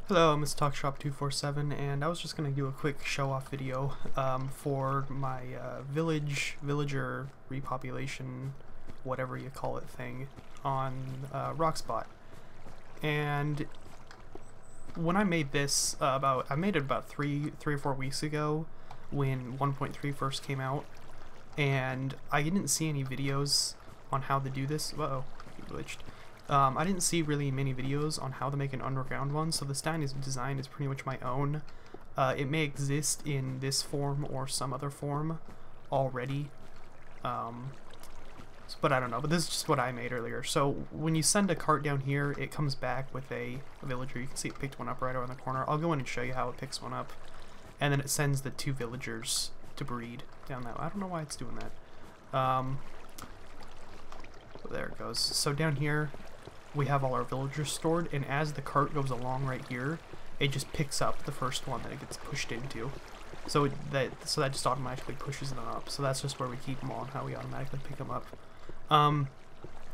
Hello, I'm Mr. TalkShop247, and I was just going to do a quick show-off video for my villager repopulation, whatever you call it thing, on Rockspot. And when I made this, I made it about three or 4 weeks ago when 1.3 first came out, and I didn't see any videos on how to do this. Uh-oh, he glitched. I didn't see really many videos on how to make an Underground one, so this design is pretty much my own. It may exist in this form or some other form already, but I don't know. But this is just what I made earlier. So when you send a cart down here, it comes back with a villager. You can see it picked one up right around the corner. I'll go in and show you how it picks one up. And then it sends the 2 villagers to breed down that way. I don't know why it's doing that. There it goes. So down here, we have all our villagers stored, and as the cart goes along right here, it just picks up the first one that it gets pushed into. So that just automatically pushes them up. So that's just where we keep them all and how we automatically pick them up.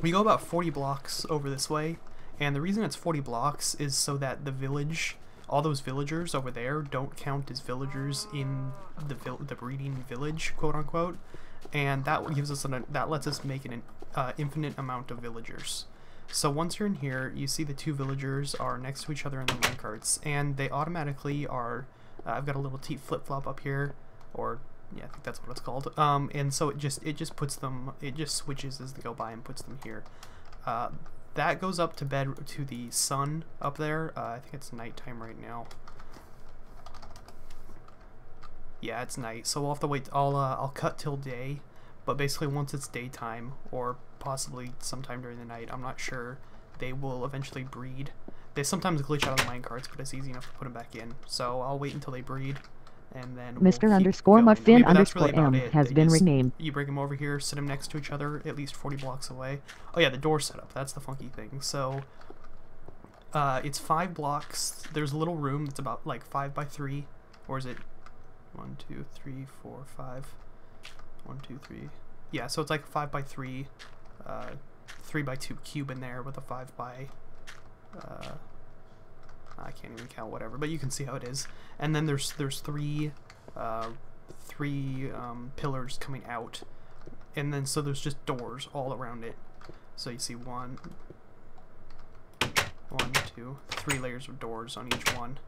We go about 40 blocks over this way, and the reason it's 40 blocks is so that the village, all those villagers over there, don't count as villagers in the breeding village, quote unquote, and that gives us that lets us make an infinite amount of villagers. So once you're in here, you see the 2 villagers are next to each other in the minecarts, and they automatically are, I've got a little T flip-flop up here, or, yeah, I think that's what it's called, and so it just puts them, it just switches as they go by and puts them here. That goes up to bed to the sun up there. I think it's nighttime right now. Yeah, it's night, so we'll have to wait. I'll cut till day, but basically once it's daytime, or possibly sometime during the night, I'm not sure, they will eventually breed. They sometimes glitch out of the minecarts, but it's easy enough to put them back in. So I'll wait until they breed, and then Mr_Muffin_M has been renamed. You bring them over here, sit them next to each other, at least 40 blocks away. Oh yeah, the door setup, that's the funky thing. So it's 5 blocks. There's a little room that's about like 5 by 3, or is it 1, 2, 3, 4, 5? 1, 2, 3. Yeah, so it's like 5 by 3, 3 by 2 cube in there with a 5 by, I can't even count, whatever, but you can see how it is. And then there's 3 pillars coming out, and then so there's just doors all around it. So you see 1, 2, 3 layers of doors on each one,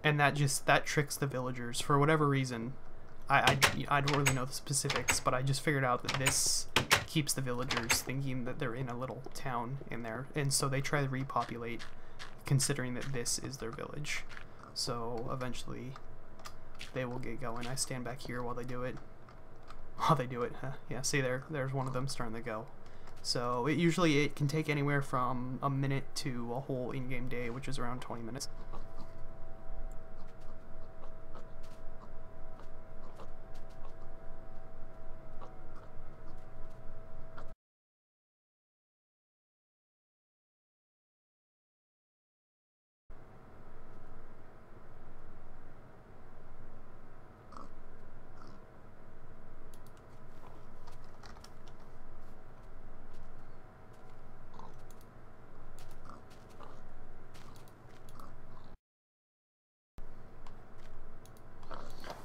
and that tricks the villagers for whatever reason. I don't really know the specifics, but I just figured out that this keeps the villagers thinking that they're in a little town in there, and so they try to repopulate considering that this is their village. So eventually they will get going. I stand back here while they do it. Yeah, see there's one of them starting to go. So it can take anywhere from a minute to a whole in-game day, which is around 20 minutes.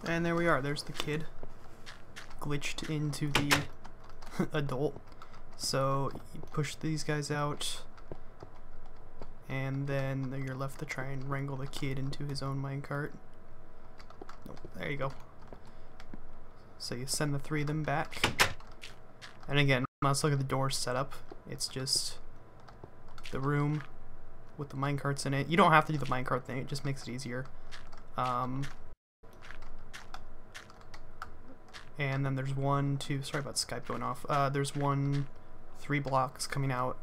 And there we are, there's the kid glitched into the adult. So you push these guys out, and then you're left to try and wrangle the kid into his own minecart. Nope, there you go. So you send the 3 of them back. And again, let's look at the door setup. It's just the room with the minecarts in it. You don't have to do the minecart thing, it just makes it easier. And then there's 1, 2, sorry about Skype going off, there's 3 blocks coming out,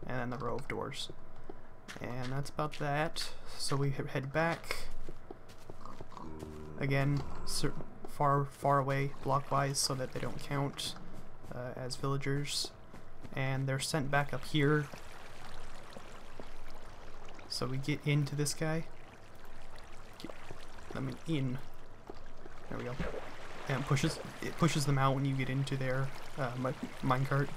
and then the row of doors. And that's about that. So we head back, again, far away block-wise so that they don't count as villagers. And they're sent back up here. So we get into this guy. Let me in. There we go. And it pushes them out when you get into their minecart.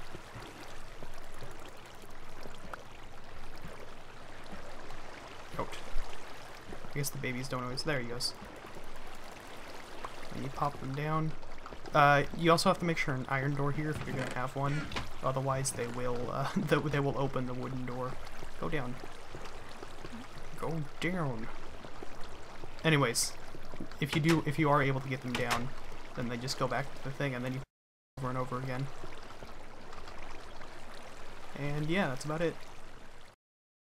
out. I guess the babies don't always... There he goes. And you pop them down. You also have to make sure an iron door here if you're going to have one. Otherwise they will they will open the wooden door. Go down. Go down. Anyways, if you are able to get them down, then they just go back to the thing and then you over and over again. And yeah, that's about it.